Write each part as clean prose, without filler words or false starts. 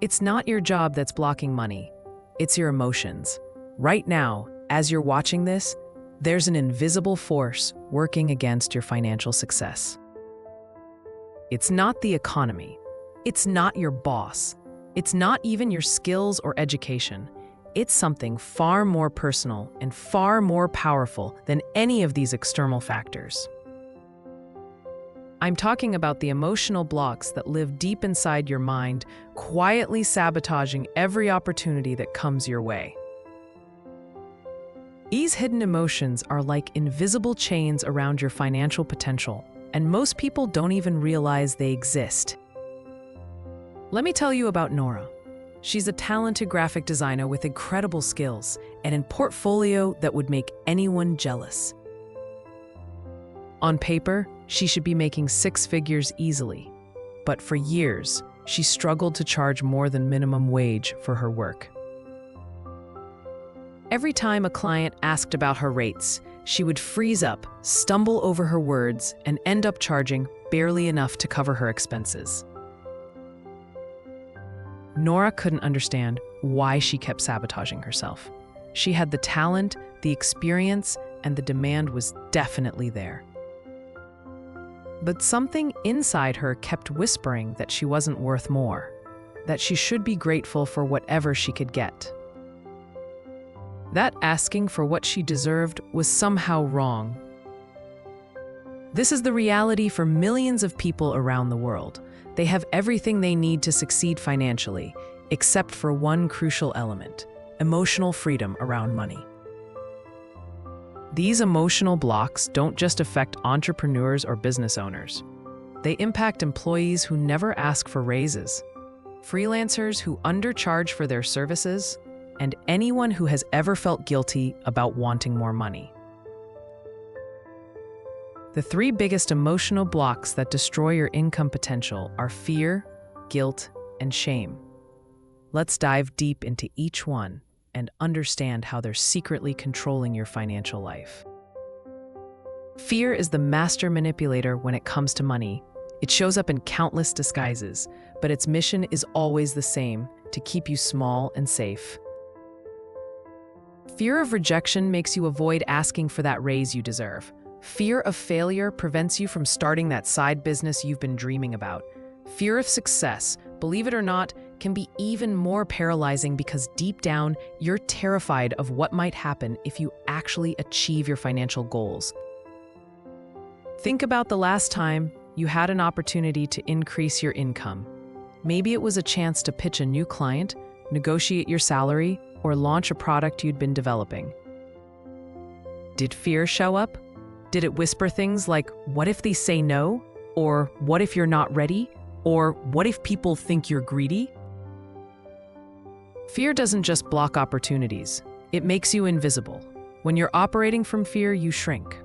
It's not your job that's blocking money. It's your emotions. Right now, as you're watching this, there's an invisible force working against your financial success. It's not the economy. It's not your boss. It's not even your skills or education. It's something far more personal and far more powerful than any of these external factors. I'm talking about the emotional blocks that live deep inside your mind, quietly sabotaging every opportunity that comes your way. These hidden emotions are like invisible chains around your financial potential, and most people don't even realize they exist. Let me tell you about Nora. She's a talented graphic designer with incredible skills and a portfolio that would make anyone jealous. On paper, she should be making 6 figures easily, but for years, she struggled to charge more than minimum wage for her work. Every time a client asked about her rates, she would freeze up, stumble over her words, and end up charging barely enough to cover her expenses. Nora couldn't understand why she kept sabotaging herself. She had the talent, the experience, and the demand was definitely there. But something inside her kept whispering that she wasn't worth more, that she should be grateful for whatever she could get. That asking for what she deserved was somehow wrong. This is the reality for millions of people around the world. They have everything they need to succeed financially, except for one crucial element: emotional freedom around money. These emotional blocks don't just affect entrepreneurs or business owners. They impact employees who never ask for raises, freelancers who undercharge for their services, and anyone who has ever felt guilty about wanting more money. The 3 biggest emotional blocks that destroy your income potential are fear, guilt, and shame. Let's dive deep into each one and understand how they're secretly controlling your financial life. Fear is the master manipulator when it comes to money. It shows up in countless disguises, but its mission is always the same: to keep you small and safe. Fear of rejection makes you avoid asking for that raise you deserve. Fear of failure prevents you from starting that side business you've been dreaming about. Fear of success, believe it or not, can be even more paralyzing because deep down, you're terrified of what might happen if you actually achieve your financial goals. Think about the last time you had an opportunity to increase your income. Maybe it was a chance to pitch a new client, negotiate your salary, or launch a product you'd been developing. Did fear show up? Did it whisper things like, "What if they say no?" Or "What if you're not ready?" Or "What if people think you're greedy?" Fear doesn't just block opportunities, it makes you invisible. When you're operating from fear, you shrink.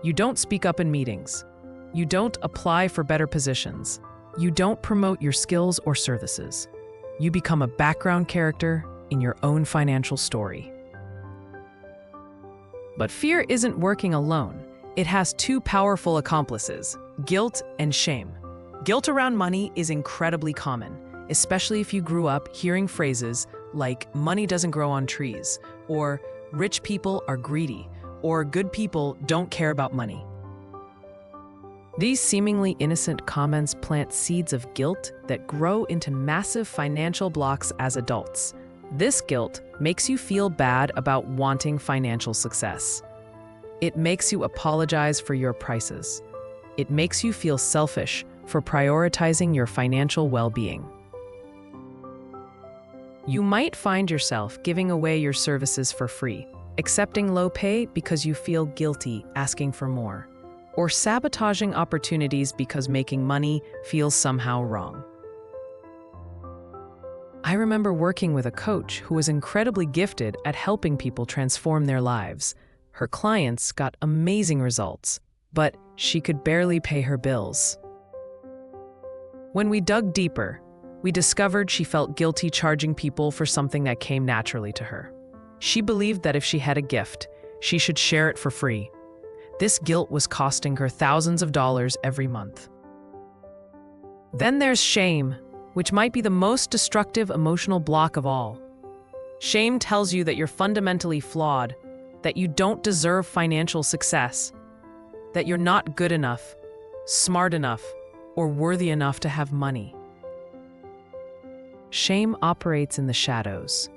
You don't speak up in meetings. You don't apply for better positions. You don't promote your skills or services. You become a background character in your own financial story. But fear isn't working alone. It has 2 powerful accomplices: guilt and shame. Guilt around money is incredibly common, especially if you grew up hearing phrases like "money doesn't grow on trees," or "rich people are greedy," or "good people don't care about money." These seemingly innocent comments plant seeds of guilt that grow into massive financial blocks as adults. This guilt makes you feel bad about wanting financial success. It makes you apologize for your prices. It makes you feel selfish for prioritizing your financial well-being. You might find yourself giving away your services for free, accepting low pay because you feel guilty asking for more, or sabotaging opportunities because making money feels somehow wrong. I remember working with a coach who was incredibly gifted at helping people transform their lives. Her clients got amazing results, but she could barely pay her bills. When we dug deeper, we discovered she felt guilty charging people for something that came naturally to her. She believed that if she had a gift, she should share it for free. This guilt was costing her thousands of dollars every month. Then there's shame. which might be the most destructive emotional block of all. Shame tells you that you're fundamentally flawed, that you don't deserve financial success, that you're not good enough, smart enough, or worthy enough to have money. Shame operates in the shadows.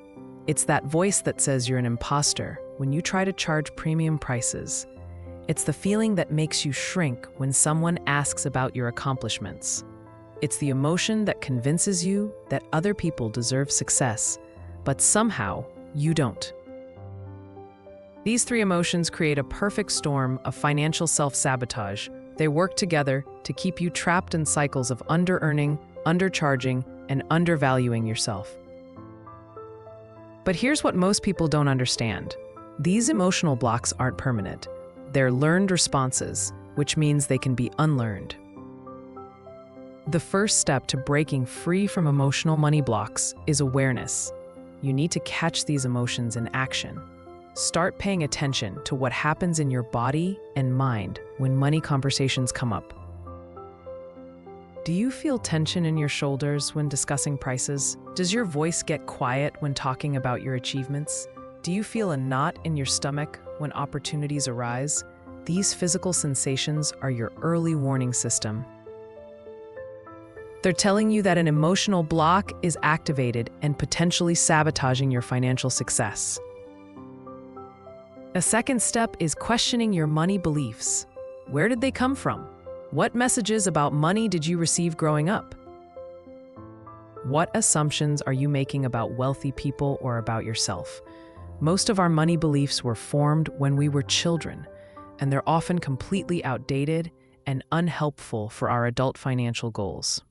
It's that voice that says you're an imposter when you try to charge premium prices. It's the feeling that makes you shrink when someone asks about your accomplishments. It's the emotion that convinces you that other people deserve success, but somehow you don't. These three emotions create a perfect storm of financial self-sabotage. They work together to keep you trapped in cycles of under-earning, undercharging, and undervaluing yourself. But here's what most people don't understand. These emotional blocks aren't permanent. They're learned responses, which means they can be unlearned. The first step to breaking free from emotional money blocks is awareness. You need to catch these emotions in action. Start paying attention to what happens in your body and mind when money conversations come up. Do you feel tension in your shoulders when discussing prices? Does your voice get quiet when talking about your achievements? Do you feel a knot in your stomach when opportunities arise? These physical sensations are your early warning system. They're telling you that an emotional block is activated and potentially sabotaging your financial success. A second step is questioning your money beliefs. Where did they come from? What messages about money did you receive growing up? What assumptions are you making about wealthy people or about yourself? Most of our money beliefs were formed when we were children, and they're often completely outdated and unhelpful for our adult financial goals.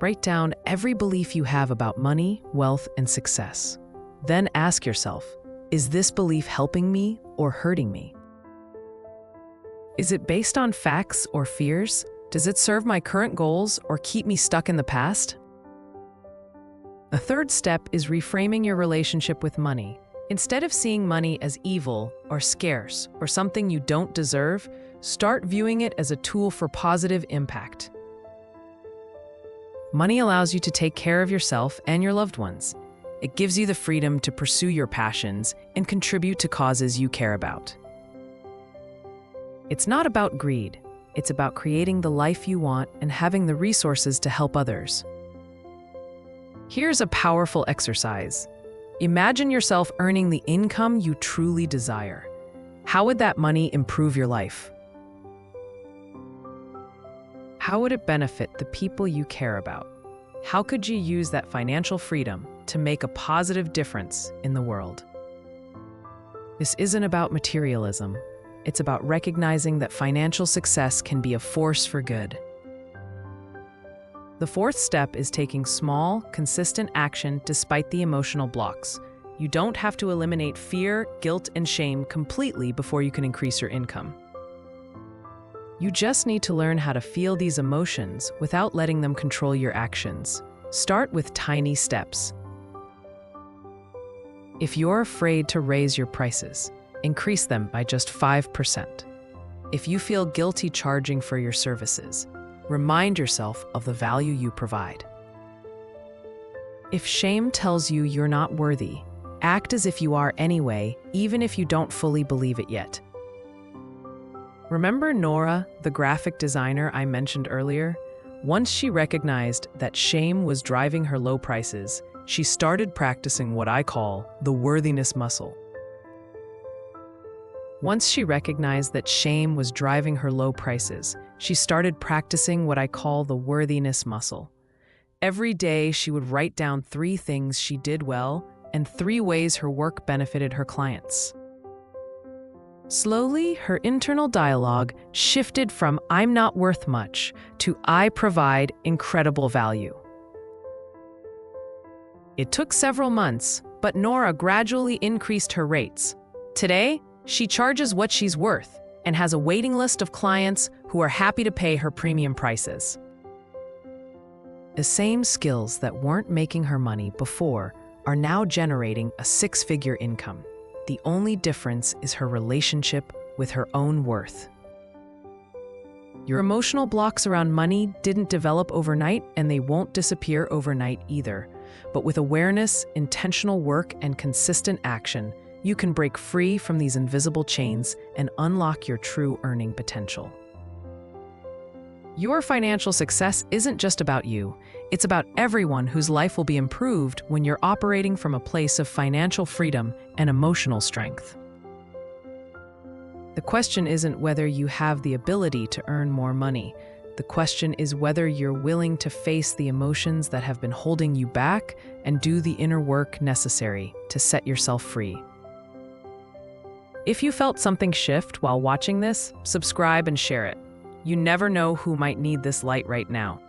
Write down every belief you have about money, wealth, and success. Then ask yourself, is this belief helping me or hurting me? Is it based on facts or fears? Does it serve my current goals or keep me stuck in the past? A third step is reframing your relationship with money. Instead of seeing money as evil or scarce or something you don't deserve, start viewing it as a tool for positive impact. Money allows you to take care of yourself and your loved ones. It gives you the freedom to pursue your passions and contribute to causes you care about. It's not about greed. It's about creating the life you want and having the resources to help others. Here's a powerful exercise. Imagine yourself earning the income you truly desire. How would that money improve your life? How would it benefit the people you care about? How could you use that financial freedom to make a positive difference in the world? This isn't about materialism. It's about recognizing that financial success can be a force for good. The fourth step is taking small, consistent action despite the emotional blocks. You don't have to eliminate fear, guilt, and shame completely before you can increase your income. You just need to learn how to feel these emotions without letting them control your actions. Start with tiny steps. If you're afraid to raise your prices, increase them by just 5%. If you feel guilty charging for your services, remind yourself of the value you provide. If shame tells you you're not worthy, act as if you are anyway, even if you don't fully believe it yet. Remember Nora, the graphic designer I mentioned earlier? Once she recognized that shame was driving her low prices, she started practicing what I call the worthiness muscle. Once she recognized that shame was driving her low prices, she started practicing what I call the worthiness muscle. Every day, she would write down 3 things she did well and 3 ways her work benefited her clients. Slowly, her internal dialogue shifted from "I'm not worth much" to "I provide incredible value." It took several months, but Nora gradually increased her rates. Today, she charges what she's worth and has a waiting list of clients who are happy to pay her premium prices. The same skills that weren't making her money before are now generating a 6-figure income. The only difference is her relationship with her own worth. Your emotional blocks around money didn't develop overnight, and they won't disappear overnight either. But with awareness, intentional work, and consistent action, you can break free from these invisible chains and unlock your true earning potential. Your financial success isn't just about you. It's about everyone whose life will be improved when you're operating from a place of financial freedom and emotional strength. The question isn't whether you have the ability to earn more money. The question is whether you're willing to face the emotions that have been holding you back and do the inner work necessary to set yourself free. If you felt something shift while watching this, subscribe and share it. You never know who might need this light right now.